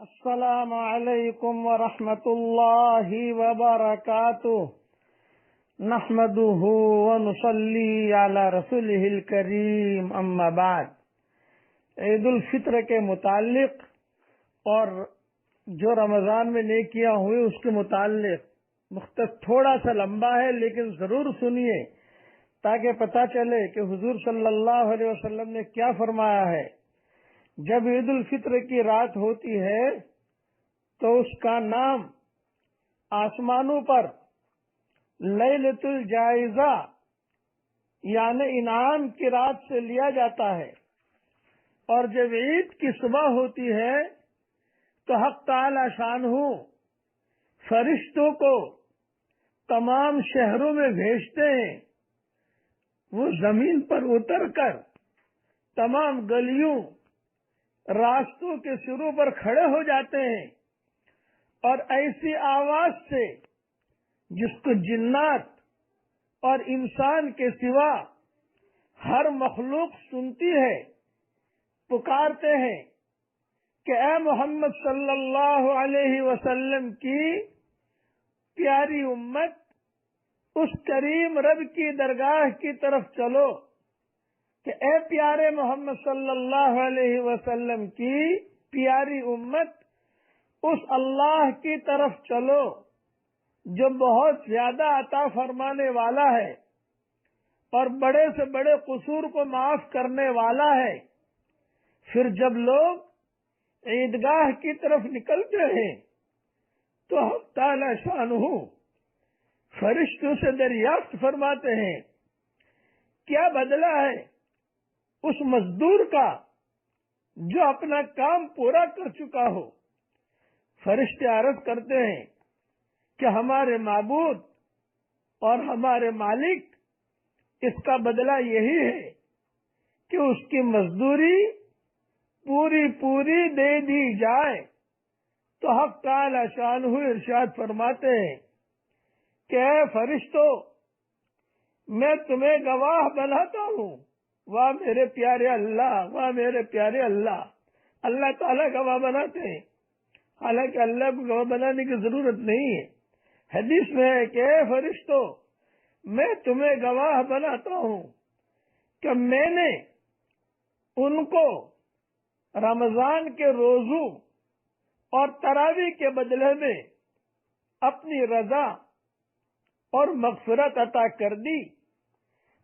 السلام علیکم ورحمۃ اللہ وبرکاتہ نحمده ونصلی علی رسولہ الکریم اما بعد۔ عید الفطر کے متعلق اور جو رمضان میں نیکیاں ہوئی اس کے متعلق مختصر تھوڑا سا لمبا ہے، لیکن ضرور سنیے تاکہ پتہ چلے کہ حضور صلی اللہ علیہ وسلم نے کیا فرمایا ہے۔ جب عید الفطر کی رات ہوتی ہے تو اس کا نام آسمانوں پر لیلۃ الجائزہ یعنی انعام کی رات سے لیا جاتا ہے، اور جب عید کی صبح ہوتی ہے تو حق تعالی شانہ فرشتوں کو تمام شہروں میں بھیجتے ہیں۔ وہ زمین پر اتر کر تمام گلیوں راستوں کے سروں پر کھڑے ہو جاتے ہیں، اور ایسی آواز سے جس کو جنات اور انسان کے سوا ہر مخلوق سنتی ہے، پکارتے ہیں کہ اے محمد صلی اللہ علیہ وسلم کی پیاری امت، اس کریم رب کی درگاہ کی طرف چلو، کہ اے پیارے محمد صلی اللہ علیہ وسلم کی پیاری امت، اس اللہ کی طرف چلو جو بہت زیادہ عطا فرمانے والا ہے اور بڑے سے بڑے قصور کو معاف کرنے والا ہے۔ پھر جب لوگ عیدگاہ کی طرف نکلتے ہیں تو حق تعالی شانہ فرشتوں سے دریافت فرماتے ہیں کیا بدلہ ہے اس مزدور کا جو اپنا کام پورا کر چکا ہو۔ فرشتے عرض کرتے ہیں کہ ہمارے معبود اور ہمارے مالک، اس کا بدلہ یہی ہے کہ اس کی مزدوری پوری دے دی جائے۔ تو حق تعالی شانہ ارشاد فرماتے ہیں کہ اے فرشتوں، میں تمہیں گواہ بناتا ہوں۔ واہ میرے پیارے اللہ، واہ میرے پیارے اللہ۔ اللہ تعالیٰ گواہ بناتے ہیں، حالانکہ اللہ کو گواہ بنانے کی ضرورت نہیں ہے۔ حدیث میں ہے کہ اے فرشتوں، میں تمہیں گواہ بناتا ہوں کہ میں نے ان کو رمضان کے روزوں اور تراویح کے بدلے میں اپنی رضا اور مغفرت عطا کر دی۔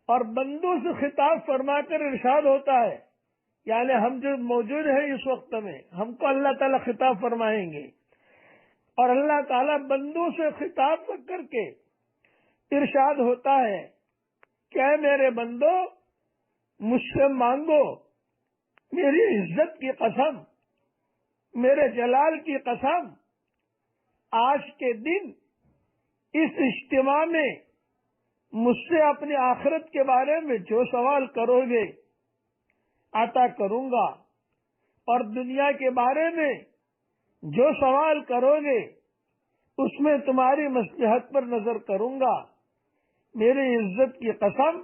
اور بندوں سے خطاب فرما کر ارشاد ہوتا ہے، یعنی ہم جو موجود ہیں اس وقت میں، ہم کو اللہ تعالیٰ خطاب فرمائیں گے، اور اللہ تعالیٰ بندوں سے خطاب کر کے ارشاد ہوتا ہے کہ اے میرے بندو، مجھ سے مانگو، میری عزت کی قسم، میرے جلال کی قسم، آج کے دن اس اجتماع میں مجھ سے اپنی آخرت کے بارے میں جو سوال کرو گے عطا کروں گا، اور دنیا کے بارے میں جو سوال کرو گے اس میں تمہاری مصلحت پر نظر کروں گا۔ میری عزت کی قسم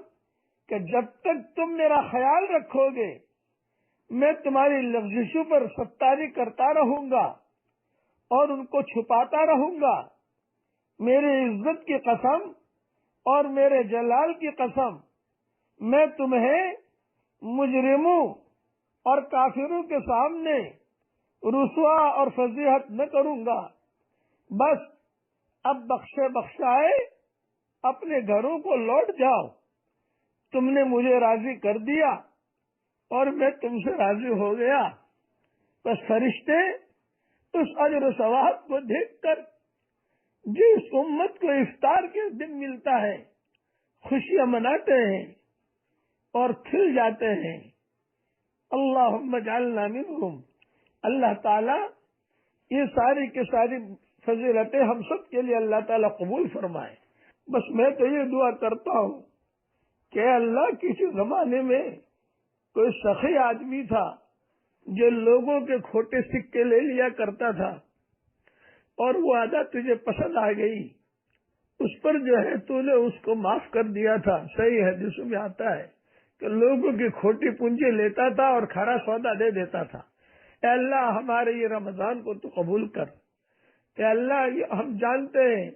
کہ جب تک تم میرا خیال رکھو گے میں تمہاری لفظشوں پر ستاری کرتا رہوں گا اور ان کو چھپاتا رہوں گا۔ میری عزت کی قسم اور میرے جلال کی قسم، میں تمہیں مجرموں اور کافروں کے سامنے رسوا اور فضیحت نہ کروں گا۔ بس اب بخشے بخشائے اپنے گھروں کو لوٹ جاؤ، تم نے مجھے راضی کر دیا اور میں تم سے راضی ہو گیا۔ بس فرشتے اس اجر و ثواب کو دیکھ کر جس امت کو افطار کے دن ملتا ہے خوشیاں مناتے ہیں اور کھل جاتے ہیں۔ اللہم اجعلنا منہم۔ اللہ تعالیٰ یہ ساری کی ساری فضیلتیں ہم سب کے لیے اللہ تعالیٰ قبول فرمائے۔ بس میں تو یہ دعا کرتا ہوں کہ اللہ کسی زمانے میں کوئی سخی آدمی تھا جو لوگوں کے کھوٹے سکے لے لیا کرتا تھا، اور وہ عادت تجھے پسند آ گئی، اس پر جو ہے تو نے اس کو معاف کر دیا تھا۔ صحیح حدیثوں میں آتا ہے کہ لوگوں کی کھوٹی پونجی لیتا تھا اور کھرا سودا دے دیتا تھا۔ اے اللہ ہمارے یہ رمضان کو تو قبول کر. اے اللہ ہم جانتے ہیں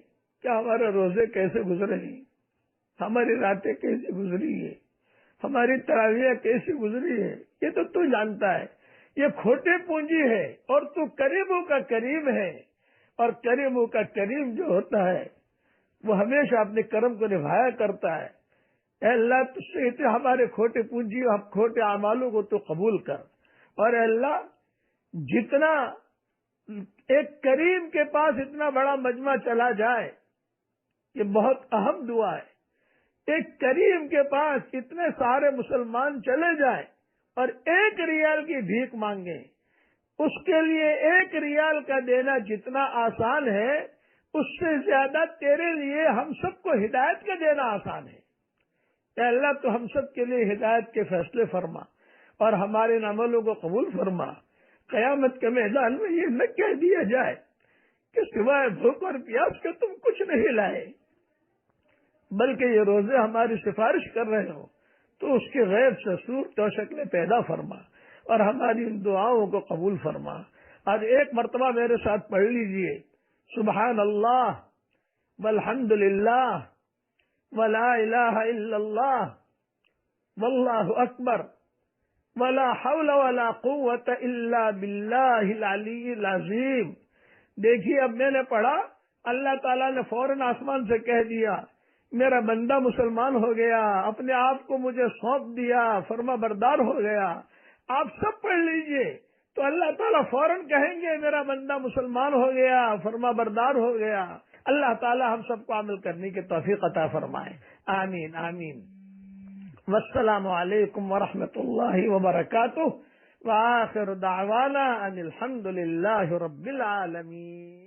کہ ہمارے روزے کیسے گزرے ہیں، ہماری راتیں کیسے گزری ہے، ہماری تراویح کیسی گزری ہے، یہ تو تو جانتا ہے. یہ کھوٹے پونجی ہے اور تو کریموں کا کریم ہے، اور کریموں کا کریم جو ہوتا ہے وہ ہمیشہ اپنے کرم کو نبھایا کرتا ہے. اے اللہ تجھ سے ہمارے کھوٹے پونجی اور کھوٹے اعمالوں کو تو قبول کر. اور اے اللہ جتنا ایک کریم کے پاس اتنا بڑا مجمع چلا جائے یہ بہت اہم دعا ہے. ایک کریم کے پاس اتنے سارے مسلمان چلے جائیں اور 1 ریال کی بھیک مانگیں، اس کے لیے 1 ریال کا دینا جتنا آسان ہے اس سے زیادہ تیرے لیے ہم سب کو ہدایت کا دینا آسان ہے. اے اللہ تو ہم سب کے لیے ہدایت کے فیصلے فرما اور ہمارے ان عملوں کو قبول فرما. قیامت کے میدان میں یہ نہ کہہ دیا جائے کہ سوائے بھوک اور پیاس کے تم کچھ نہیں لائے، بلکہ یہ روزے ہماری سفارش کر رہے ہو تو اس کے غیب سے صورت و شکلیں پیدا فرما اور ہماری ان دعاؤں کو قبول فرما. آج ایک مرتبہ میرے ساتھ پڑھ لیجئے، سبحان اللہ والحمد للہ ولا الہ الا اللہ واللہ اکبر ولا حول ولا قوت الا باللہ العلی العظیم. دیکھیے اب میں نے پڑھا، اللہ تعالیٰ نے فوراً آسمان سے کہہ دیا میرا بندہ مسلمان ہو گیا، اپنے آپ کو مجھے سونپ دیا، فرما بردار ہو گیا. آپ سب پڑھ لیجئے تو اللہ تعالیٰ فوراً کہیں گے میرا بندہ مسلمان ہو گیا، فرما بردار ہو گیا. اللہ تعالیٰ ہم سب کو عمل کرنے کی توفیق عطا فرمائے. آمین آمین. والسلام علیکم ورحمۃ اللہ وبرکاتہ، وآخر دعوانا ان الحمد للہ رب العالمین.